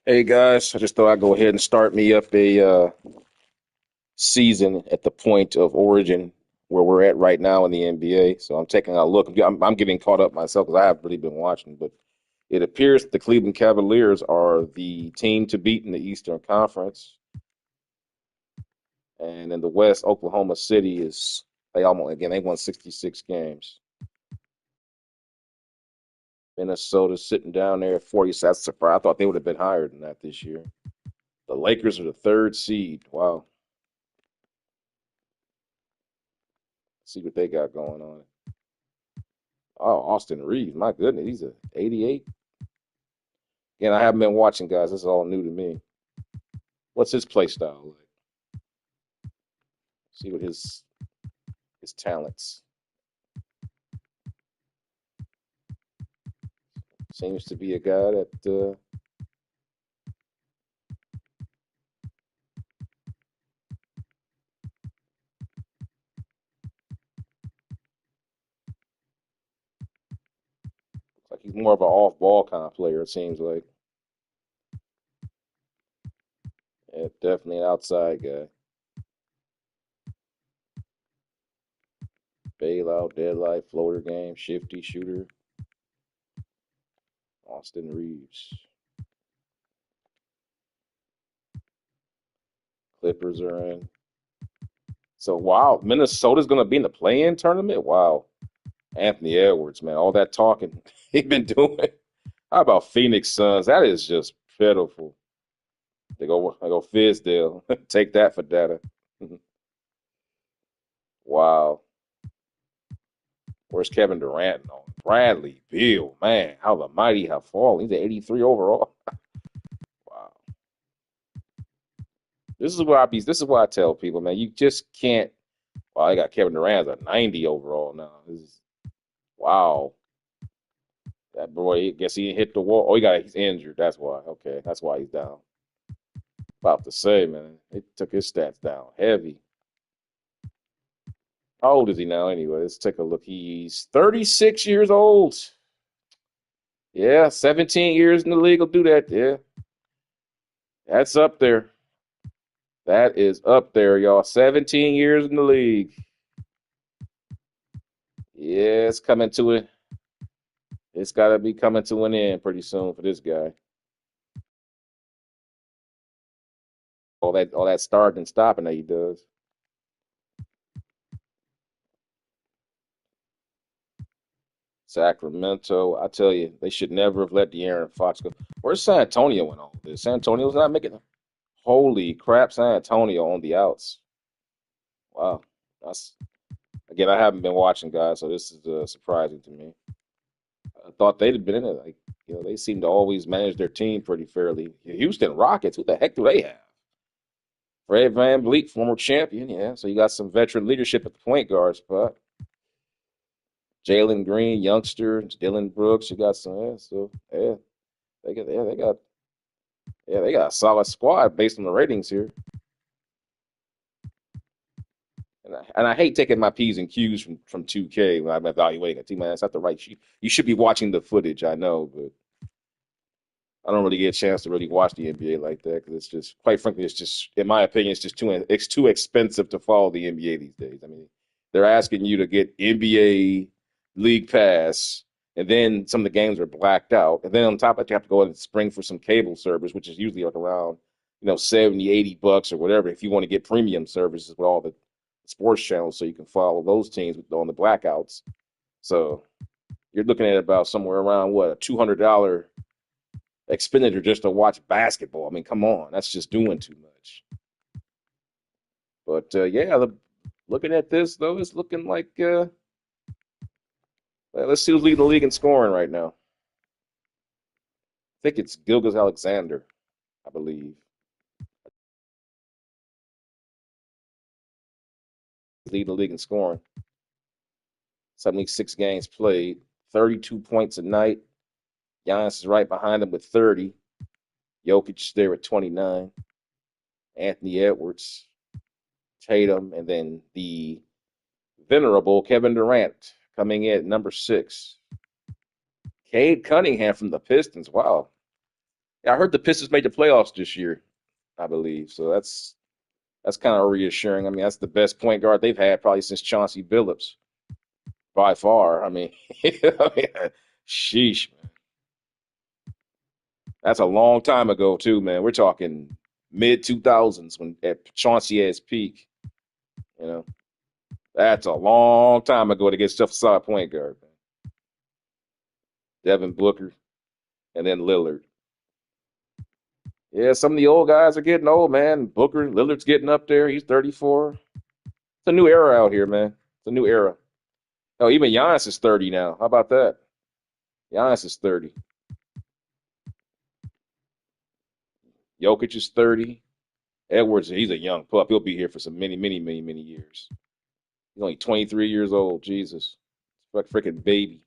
Hey guys, I just thought I'd go ahead and start me up a season at the point of origin where we're at right now in the NBA. So I'm taking a look. I'm getting caught up myself because I haven't really been watching, but it appears the Cleveland Cavaliers are the team to beat in the Eastern Conference, and in the West, Oklahoma City is they won 66 games. Minnesota's sitting down there at 40. So that's a surprise. I thought they would have been higher than that this year. The Lakers are the third seed. Wow. See what they got going on. Oh, Austin Reeves, my goodness, he's a 88. Again, I haven't been watching, guys. This is all new to me. What's his play style like? See what his talents. Seems to be a guy that looks like he's more of an off-ball kind of player. It seems like, yeah, definitely an outside guy. Bailout, deadlight, floater game, shifty shooter. Austin Reeves. Clippers are in. So wow, Minnesota's going to be in the play-in tournament. Wow, Anthony Edwards, man, all that talking he's been doing. How about Phoenix Suns? That is just pitiful. I go Fizdale. Take that for data. Wow. Where's Kevin Durant? No. Bradley Beal. Man, how the mighty have fallen. He's at 83 overall. Wow. This is what I tell people, man. You just can't. Wow, I got Kevin Durant at 90 overall now. Wow. That boy, I guess he hit the wall. Oh, he's injured. That's why. Okay, that's why he's down. About to say, man. They took his stats down. Heavy. How old is he now anyway? Let's take a look. He's 36 years old. Yeah, 17 years in the league will do that. Yeah, that's up there. That is up there, y'all. 17 years in the league. Yeah, it's coming to it. It's got to be coming to an end pretty soon for this guy. All that starting and stopping that he does. Sacramento, I tell you, they should never have let De'Aaron Fox go. Where's San Antonio in all this? San Antonio's not making it. Holy crap, San Antonio on the outs. Wow. That's Again, I haven't been watching, guys, so this is surprising to me. I thought they'd have been in it. Like, they seem to always manage their team pretty fairly. Houston Rockets, what the heck do they have? Fred VanVleet, former champion, yeah. So you got some veteran leadership at the point guard spot. Jalen Green, youngster, Dylan Brooks. You got some, yeah. So yeah, they got a solid squad based on the ratings here. And I hate taking my P's and Q's from 2K when I'm evaluating a team. Man, that's not the right. You should be watching the footage. I know, but I don't really get a chance to really watch the NBA like that because it's just, quite frankly, it's just, in my opinion, it's too expensive to follow the NBA these days. I mean, they're asking you to get NBA League Pass, and then some of the games are blacked out, and then on top of that, you have to go and spring for some cable service, which is usually like around 70, $80 or whatever if you want to get premium services with all the sports channels, so you can follow those teams on the blackouts. So you're looking at about somewhere around what, a $200 expenditure just to watch basketball. I mean, come on, that's just doing too much. But yeah, looking at this though, it's looking like let's see who's leading the league in scoring right now. I think it's Gilgeous-Alexander, I believe, leading the league in scoring. 76 games played, 32 points a night. Giannis is right behind him with 30. Jokic is there at 29. Anthony Edwards, Tatum, and then the venerable Kevin Durant coming in at number 6. Cade Cunningham from the Pistons. Wow. I heard the Pistons made the playoffs this year, I believe. So that's kind of reassuring. I mean, that's the best point guard they've had probably since Chauncey Billups by far. I mean, I mean, sheesh, man. That's a long time ago too, man. We're talking mid 2000s when at Chauncey at his peak. You know, that's a long time ago to get stuff aside point guard. Man. Devin Booker and then Lillard. Yeah, some of the old guys are getting old, man. Booker, Lillard's getting up there. He's 34. It's a new era out here, man. It's a new era. Oh, even Giannis is 30 now. How about that? Giannis is 30. Jokic is 30. Edwards, he's a young pup. He'll be here for some many years. He's only 23 years old. Jesus. Like freaking baby.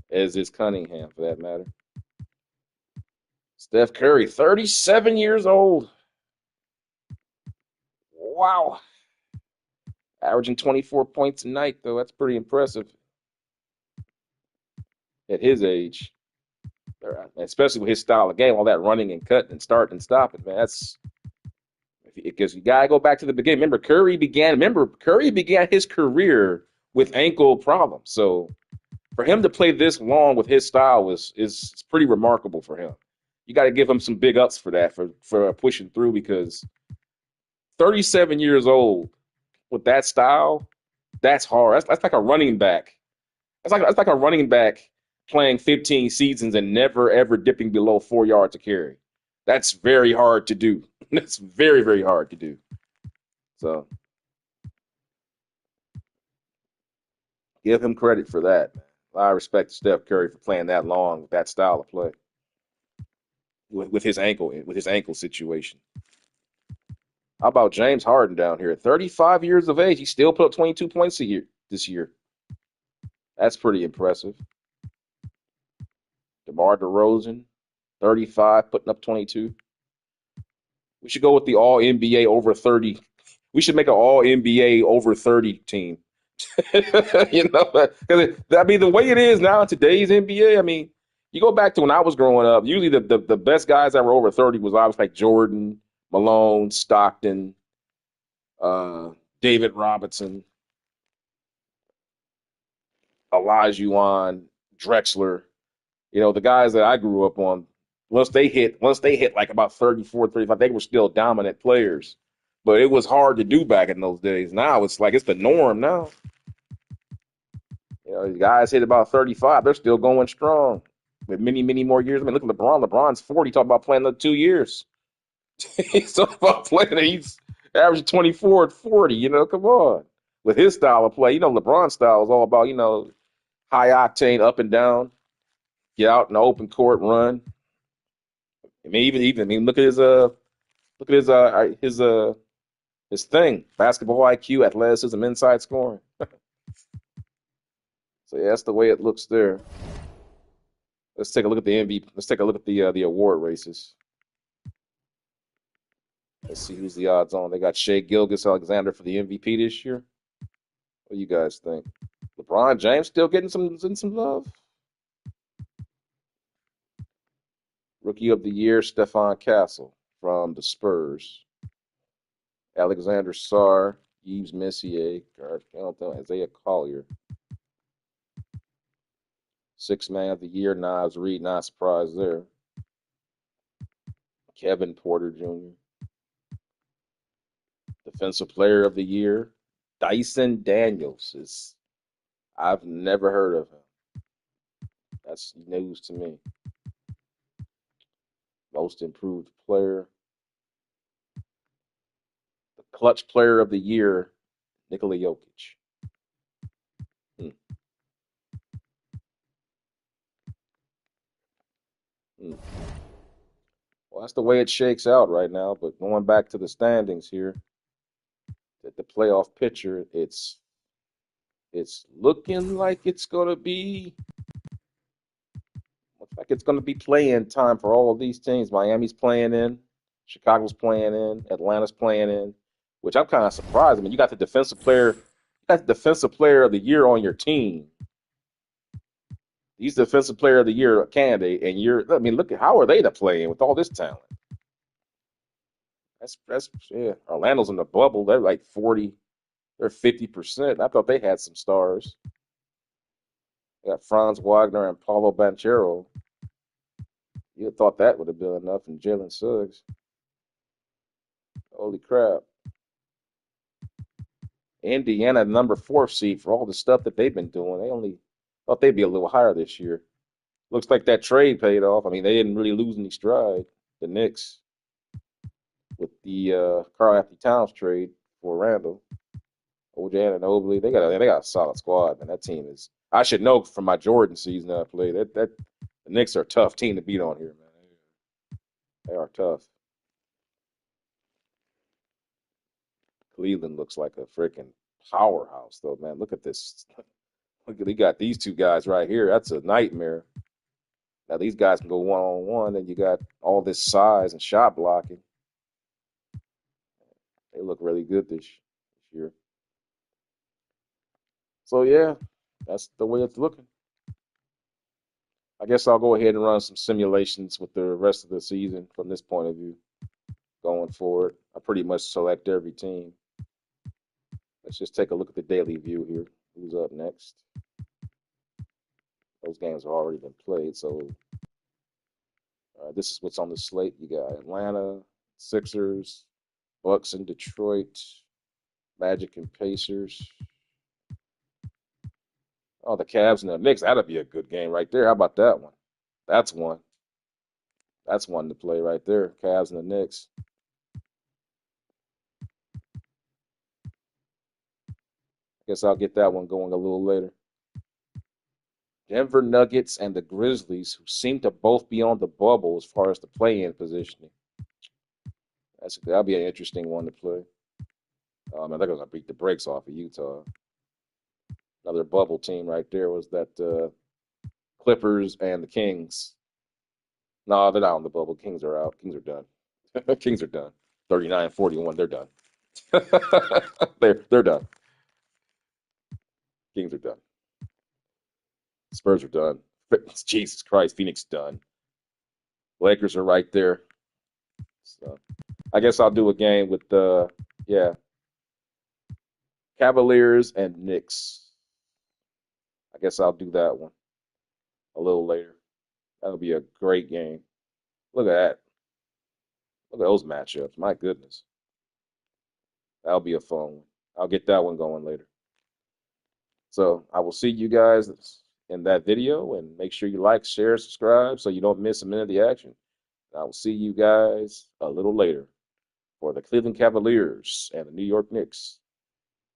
As is Cunningham, for that matter. Steph Curry, 37 years old. Wow. Averaging 24 points a night, though. That's pretty impressive at his age. Especially with his style of game, all that running and cutting and starting and stopping, man. That's because you gotta go back to the beginning. Remember, Curry began his career with ankle problems. So for him to play this long with his style is pretty remarkable for him. You got to give him some big ups for that, for pushing through, because 37 years old with that style, that's hard. That's like a running back. That's like a running back playing 15 seasons and never ever dipping below 4 yards a carry. That's very hard to do. That's very hard to do. So give him credit for that. A lot of respect to Steph Curry for playing that long with that style of play with his ankle situation. How about James Harden down here? 35 years of age. He still put up 22 points a year this year. That's pretty impressive. DeMar DeRozan, 35, putting up 22. We should go with the All NBA over 30. We should make an All NBA over 30 team. You know, because I mean, the way it is now in today's NBA, I mean, you go back to when I was growing up, usually the best guys that were over 30 was obviously like Jordan, Malone, Stockton, uh, David Robinson, Olajuwon, Drexler. You know, the guys that I grew up on, once they hit like about 34, 35, they were still dominant players. But it was hard to do back in those days. Now it's like it's the norm now. You know, these guys hit about 35, they're still going strong with many more years. I mean, look at LeBron. LeBron's 40, talking about playing another 2 years. He's talking about playing, he's averaging 24 at 40, you know, come on. With his style of play, you know, LeBron's style is all about, high octane, up and down, get out in the open court, run. I mean, even look at his thing: basketball IQ, athleticism, inside scoring. So yeah, that's the way it looks there. Let's take a look at the MVP. Let's take a look at the award races. Let's see who's the odds on. They got Shea Gilgeous-Alexander for the MVP this year. What do you guys think? LeBron James still getting some love. Rookie of the Year, Stephon Castle from the Spurs. Alexander Sarr, Yves Messier, Isaiah Collier. Sixth Man of the Year, Naz Reid, not surprised there. Kevin Porter Jr. Defensive Player of the Year, Dyson Daniels. I've never heard of him. That's news to me. Most Improved Player. The Clutch Player of the Year, Nikola Jokic. Hmm. Hmm. Well, that's the way it shakes out right now. But going back to the standings here, the playoff picture, it's looking like it's gonna be playing time for all of these teams. Miami's playing in, Chicago's playing in, Atlanta's playing in, which I'm kind of surprised. I mean, you got the defensive player of the year on your team, He's the defensive player of the year candidate, and I mean, look at how are they to play in with all this talent? That's yeah. Orlando's in the bubble. They're like 40, they're 50%. I thought they had some stars. They got Franz Wagner and Paulo Banchero. You thought that would have been enough, and Jalen Suggs. Holy crap. Indiana, number 4 seed for all the stuff that they've been doing. They only thought they'd be a little higher this year. Looks like that trade paid off. I mean, they didn't really lose any stride. The Knicks with the Karl Anthony Towns trade for Randall, OJ Anunoby. They got a solid squad, man. That team is. I should know from my Jordan season that I played. The Knicks are a tough team to beat on here, man. They are tough. Cleveland looks like a freaking powerhouse, though, man. Look at this. Look, they got these two guys right here. That's a nightmare. Now these guys can go one on one, and you got all this size and shot blocking. They look really good this year. So yeah, that's the way it's looking. I guess I'll go ahead and run some simulations with the rest of the season from this point of view going forward. I pretty much select every team. Let's just take a look at the daily view here. Who's up next? Those games have already been played, so this is what's on the slate. You got Atlanta, Sixers, Bucks and Detroit, Magic and Pacers. Oh, the Cavs and the Knicks. That'll be a good game right there. How about that one? That's one. That's one to play right there. Cavs and the Knicks. Guess I'll get that one going a little later. Denver Nuggets and the Grizzlies, who seem to both be on the bubble as far as the play-in positioning. That'll be an interesting one to play. Man, they're gonna beat the brakes off of Utah. Another bubble team right there was that Clippers and the Kings. No, they're not on the bubble. Kings are out. Kings are done. Kings are done. 39-41. They're done. they're done. Kings are done. Spurs are done. Jesus Christ, Phoenix done. Lakers are right there. So I guess I'll do a game with yeah, Cavaliers and Knicks. I guess I'll do that one a little later. That'll be a great game. Look at that. Look at those matchups. My goodness. That'll be a fun one. I'll get that one going later. So I will see you guys in that video, and make sure you like, share, subscribe so you don't miss a minute of the action. I will see you guys a little later for the Cleveland Cavaliers and the New York Knicks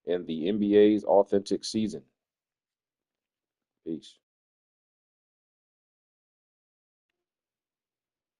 in the NBA's authentic season. Peace.